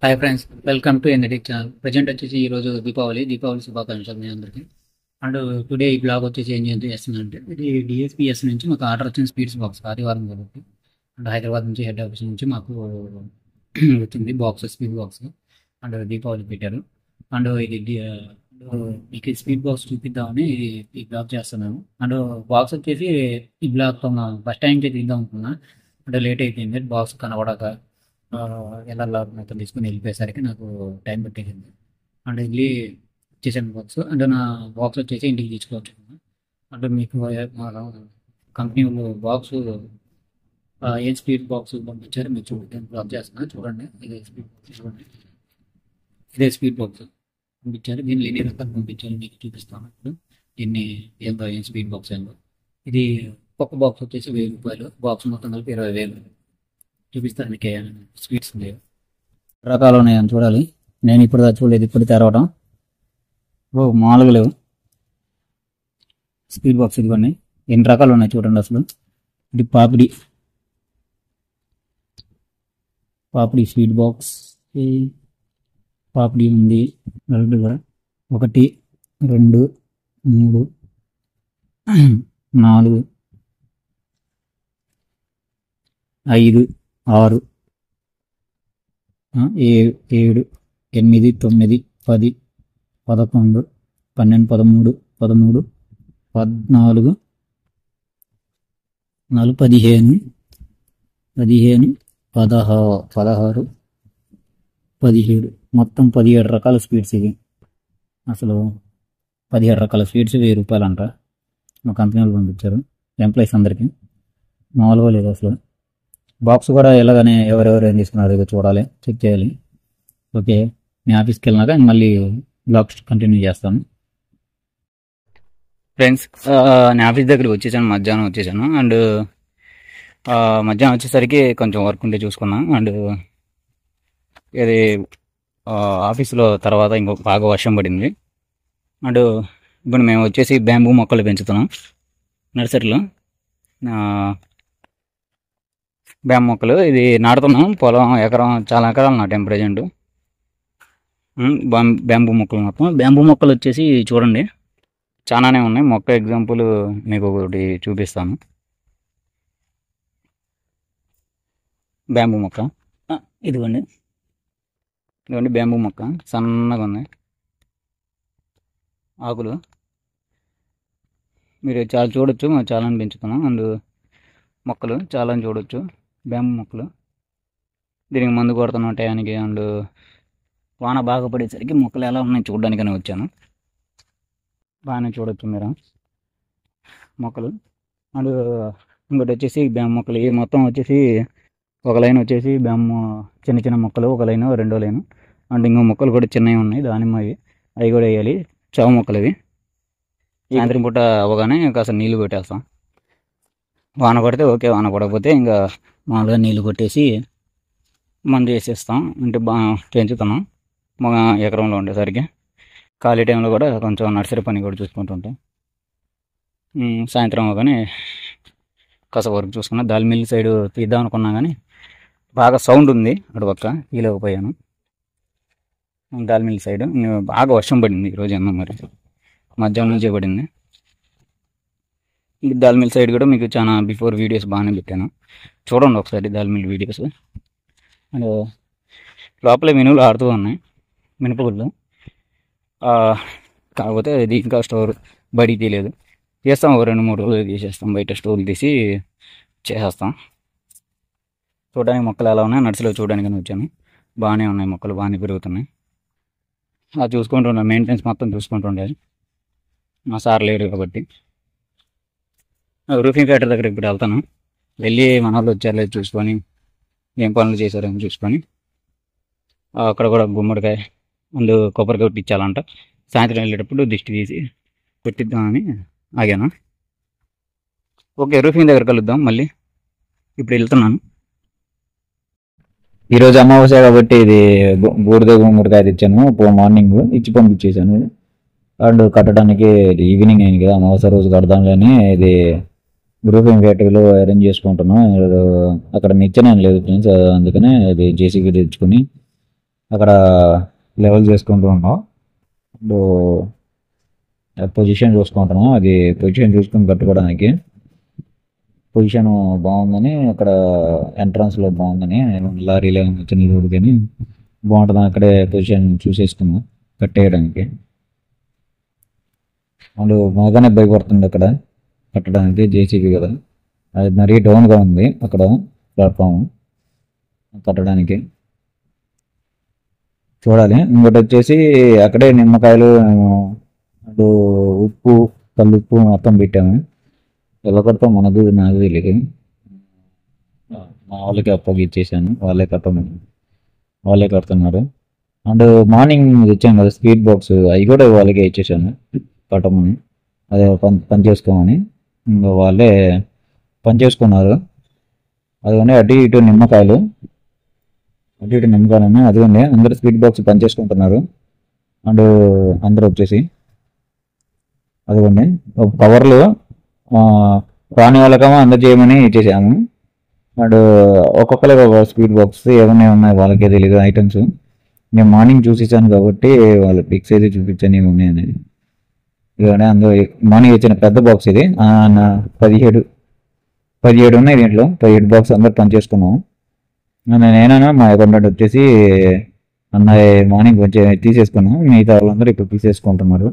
Hi friends, welcome to ఎన్ఎటిక్ channel. Present వచ్చేసి ఈరోజు దీపావళి శుభాకాంక్షలు మీ అందరికీ. అండ్ టుడే ఈ బ్లాగ్ వచ్చేసి ఏం చేస్తుందంటే, ఇది డిఎస్పిఎస్ నుంచి మాకు ఆర్డర్ వచ్చిన స్పీడ్స్ బాక్స్ ఆదివారం కాబట్టి. అండ్ హైదరాబాద్ నుంచి హెడ్ ఆఫీస్ నుంచి మాకు వచ్చింది box, speed box. And Deepavali పెట్టారు. అండ్ ఇది మీకు స్పీడ్ బాక్స్ చూపిద్దామని ఈ బ్లాగ్ చేస్తున్నాను. అండ్ బాక్స్ వచ్చేసి ఈ బ్లాగ్ ఫస్ట్ టైం తీద్దాం అనుకున్నా. అంటే లేట్ అయిపోయింది బాక్స్ కనబడక. ఎలా మొత్తం తీసుకుని వెళ్ళిపోయేసరికి నాకు టైం పట్టేసింది. అండ్ వెళ్ళి ఇచ్చేసాను బాక్స్. అంటే నా బాక్స్ వచ్చేసి ఇంటికి తీసుకోవచ్చు. అంటే మీకు మా కంపెనీ వాళ్ళు బాక్స్ ఏం స్పీడ్ బాక్స్ పంపించారు మీరు చూడండి. బ్లాక్ చేస్తున్నా చూడండి. ఇదే స్పీడ్ బాక్స్ చూడండి. ఇదే స్పీడ్ బాక్స్ పంపించారు. దీన్ని ఎన్ని రకాలు పంపించారు మీకు చూపిస్తాను. ఇప్పుడు దీన్ని ఏం స్పీడ్ బాక్స్ ఏందో. ఇది ఒక్క బాక్స్ వచ్చేసి 1000 రూపాయలు. బాక్స్ మొత్తం కలిపి 20,000 చూపిస్తాను మీకు. స్వీట్స్ ఉన్నాయో రకాలు ఉన్నాయని చూడాలి. నేను ఇప్పుడు చూడలేదు, ఇప్పుడు తెరవడం మామూలుగా లేవు. స్పీడ్ బాక్స్ ఇదిగోండి, ఎన్ని రకాలు ఉన్నాయి చూడండి. అసలు ఇది పాపిడి స్వీట్ బాక్స్. పాపిడి ఉంది 1 2 3 4 5 6 7 8 9 10 11 12 13 14 15 16 17 మొత్తం 17 రకాల స్వీట్స్ ఇవి. అసలు 17 రకాల స్వీట్స్ 1000 రూపాయలు అంట. మా కంపెనీ వాళ్ళు పంపించారు ఎంప్లాయీస్ అందరికీ. మామూలుగా లేదు అసలు. బాక్స్ కూడా ఎలాగనే ఎవరెవరు ఏం తీసుకున్నారు ఇదో చూడాలి, చెక్ చేయాలి. ఓకే, మీ ఆఫీస్కి వెళ్ళినాక మళ్ళీ బ్లాగ్ కంటిన్యూ చేస్తాను. ఫ్రెండ్స్, నేను ఆఫీస్ దగ్గరికి వచ్చేసాను, మధ్యాహ్నం వచ్చేసాను. అండ్ మధ్యాహ్నం వచ్చేసరికి కొంచెం వర్క్ ఉంటే చూసుకున్నాను. అండ్ ఇది ఆఫీస్లో తర్వాత ఇంకో బాగా వర్షం పడింది. అండ్ ఇప్పుడు మేము వచ్చేసి బ్యాంబూ మొక్కలు పెంచుతున్నాం నర్సరీలో. బ్యాంబూ మొక్కలు ఇది నాటుతున్నాం. పొలం చాలా ఎకరాలు నాటాం ప్రజెంట్. బ్యాంబూ మొక్కలు మొత్తం. బ్యాంబూ మొక్కలు వచ్చేసి చూడండి చాలానే ఉన్నాయి. మొక్క ఎగ్జాంపుల్ మీకు ఒకటి చూపిస్తాను. బ్యాంబూ మొక్క ఇదిగోండి బ్యాంబూ మొక్క సన్నగా ఉన్నాయి ఆకులు. మీరు చాలా చూడొచ్చు, చాలా పెంచుతున్నాం. అండ్ మొక్కలు చాలా చూడొచ్చు, బ్యాంబూ మొక్కలు. దీనికి మందు కొడుతున్నాం టయానికి. అండ్ వాన బాగా పడేసరికి మొక్కలు ఎలా ఉన్నాయి చూడడానికనే వచ్చాను. బాగానే చూడొచ్చు మీరు మొక్కలు. అండ్ ఇంకోటి వచ్చేసి బ్యాంబూ మొక్కలు. ఈ మొత్తం వచ్చేసి ఒక లైన్ వచ్చేసి బ్యాంబూ చిన్న చిన్న మొక్కలు, ఒక లైను, రెండో లైను. అండ్ ఇంకో మొక్కలు కూడా చిన్నవి ఉన్నాయి దానిమ్మవి, అవి కూడా వేయాలి. చావు మొక్కలు ఇవి. సాయంత్రం పూట అవ్వగానే కాస్త నీళ్ళు కొట్టేస్తాం. వాన పడితే ఓకే, వాన పడకపోతే ఇంకా మామూలుగా నీళ్ళు కొట్టేసి మందు వేసేస్తాం. అంటే బాగా పెంచుతున్నాం మా ఎకరంలో ఉండేసరికి. ఖాళీ టైంలో కూడా కొంచెం నర్సరీ పని కూడా చూసుకుంటుంటాం. సాయంత్రం అవగానే కాస్త వర్క్ చూసుకున్నా. దాల్మిల్ సైడ్ తీద్దాం అనుకున్నా కానీ బాగా సౌండ్ ఉంది అటు పక్క, తీయలేకపోయాను. దాల్మిల్ సైడ్ బాగా వర్షం పడింది ఈరోజు అన్న, మరి మధ్యాహ్నం నుంచే పడింది. దాల్మిల్ సైడ్ కూడా మీకు చాలా బిఫోర్ వీడియోస్ బాగానే పెట్టాను, చూడండి ఒకసారి దాల్మిల్ వీడియోస్. అండ్ లోపల మినువులు ఆడుతూ ఉన్నాయి, మినపగుళ్ళు. కాకపోతే ఇది ఇంకా స్టోర్ బయటికి తీయలేదు. చేస్తాం, ఒక 2-3 రోజులు తీసేస్తాం. బయట స్టోర్లు తీసి చేసేస్తాం. చూడడానికి మొక్కలు ఎలా ఉన్నాయి నర్సరీలో చూడడానికి వచ్చాను. బాగానే ఉన్నాయి మొక్కలు, బాగానే పెరుగుతున్నాయి. అది చూసుకుంటున్నాను, మెయింటెనెన్స్ మొత్తం చూసుకుంటుండేది. మా సార్ లేరు కాబట్టి. రూఫింగ్ ఫ్యాక్టరీ దగ్గర ఇప్పుడు వెళ్తాను. వెళ్ళి మన వాళ్ళు వచ్చారు చూసుకొని, ఏం పనులు చేశారని చూసుకొని, అక్కడ కూడా గుమ్మడికాయ అండ్ కొబ్బరికాయ కొట్టించాలంట. సాయంత్రం వెళ్ళేటప్పుడు దిష్టి తీసి కొట్టిద్దామని ఆగాను. ఓకే, రూఫింగ్ దగ్గర కలుద్దాం మళ్ళీ. ఇప్పుడు వెళ్తున్నాను. ఈరోజు అమావాస్య కాబట్టి ఇది బూడిద గుమ్మడికాయ తెచ్చాను. మార్నింగ్ ఇచ్చి పంపించేసాను. అండ్ కట్టడానికి ఈవినింగ్ అయింది కదా, అమావాస్య రోజు కడదాం కానీ ఇది రూఫింగ్ ఫ్యాక్టరీలో అరేంజ్ చేసుకుంటున్నాం. అక్కడ నిచ్చెన లేదు ఫ్రెండ్స్, అందుకనే ఇది జేసీబీ తెచ్చుకొని అక్కడ లెవెల్ చేసుకుంటూ ఉన్నాం. ఇప్పుడు పొజిషన్ చూసుకుంటున్నాం. అది పొజిషన్ చూసుకుని కట్టుకోవడానికి పొజిషన్ బాగుందని, అక్కడ ఎంట్రన్స్లో బాగుందని, లారీలో చిన్న రోడ్డు కానీ బాగుంటుంది, అక్కడే పొజిషన్ చూసేసుకున్నాం కట్టేయడానికి. వాళ్ళు బాగానే భయపడుతుంది అక్కడ కట్టడానికి, జేసీబీ కదా, అది మరీ డౌన్గా ఉంది అక్కడ ప్లాట్ఫామ్ కట్టడానికి. చూడాలి. ఇంకోటి వచ్చేసి అక్కడే నిమ్మకాయలు, అటు ఉప్పు, కల్లుప్పు మొత్తం పెట్టాము. ఎలా కడతాం నాకు తెలియదు. మా వాళ్ళకి అప్పకి ఇచ్చేసాను, వాళ్ళే కడుతున్నారు. అండ్ మార్నింగ్ ఇచ్చాను కదా స్పీడ్ బాక్స్, అవి కూడా వాళ్ళకే ఇచ్చేసాను కట్టమని, అదే పని చేసుకోమని. ఇంకా వాళ్ళే పని చేసుకున్నారు. అదిగోండి అటు ఇటు నిమ్మకాయలు ఉన్నాయి. అదిగోండి అందరూ స్పీడ్ బాక్స్ పని చేసుకుంటున్నారు. అండ్ అందరూ వచ్చేసి అదిగోండి కవర్లు రాని వాళ్ళకేమో అందజేయమని ఇచ్చేసాము. అండ్ ఒక్కొక్కరికి ఒక స్పీడ్ బాక్స్ ఏమన్నా ఉన్నాయి వాళ్ళకే తెలియదు ఐటమ్స్. నేను మార్నింగ్ చూసేసాను కాబట్టి వాళ్ళు పిక్స్ అయితే చూపించాను ఏమున్నాయని. ఇదిగోండి అందులో మార్నింగ్ ఇచ్చిన పెద్ద బాక్స్ ఇది. 17 ఉన్నాయి దీంట్లో. 17 బాక్స్ అందరు పని చేసుకున్నాము. నేనైనా మా అకౌంటెంట్ వచ్చేసి అన్నయ్య మార్నింగ్ కొంచెం తీసేసుకున్నాం, మిగతా వాళ్ళందరూ ఇప్పుడు తీసేసుకుంటున్నారు.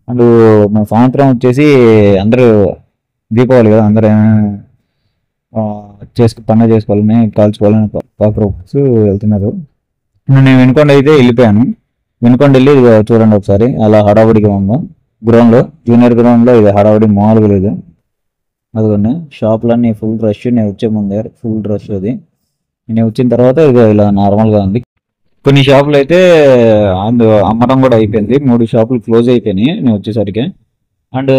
అండ్ మా సాయంత్రం వచ్చేసి అందరూ దీపావళి కదా, అందరూ పండుగ చేసుకోవాలని, కాల్చుకోవాలని కాక్రోచ్ వెళ్తున్నారు. నేను వినుకొండ అయితే వెళ్ళిపోయాను. వినుకొండ వెళ్ళి చూడండి ఒకసారి అలా హడావుడిగా ఉందో గ్రౌండ్లో, జూనియర్ గ్రౌండ్లో. ఇది హడావుడి మామూలుగా లేదు. అదిగోండి షాపులన్నీ ఫుల్ రష్. నేను వచ్చే ముందే ఫుల్ రష్. అది నేను వచ్చిన తర్వాత ఇది ఇలా నార్మల్గా ఉంది. కొన్ని షాపులు అయితే అమ్మడం కూడా అయిపోయింది. 3 షాపులు క్లోజ్ అయిపోయినాయి నేను వచ్చేసరికి. అండ్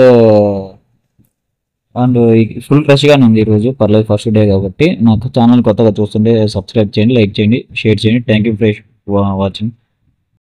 అండ్ ఫుల్ రష్గానే ఉంది ఈరోజు. పర్లేదు, ఫస్ట్ డే కాబట్టి. నాకు ఛానల్ కొత్తగా చూస్తుంటే సబ్స్క్రైబ్ చేయండి, లైక్ చేయండి, షేర్ చేయండి. Thank you for watching.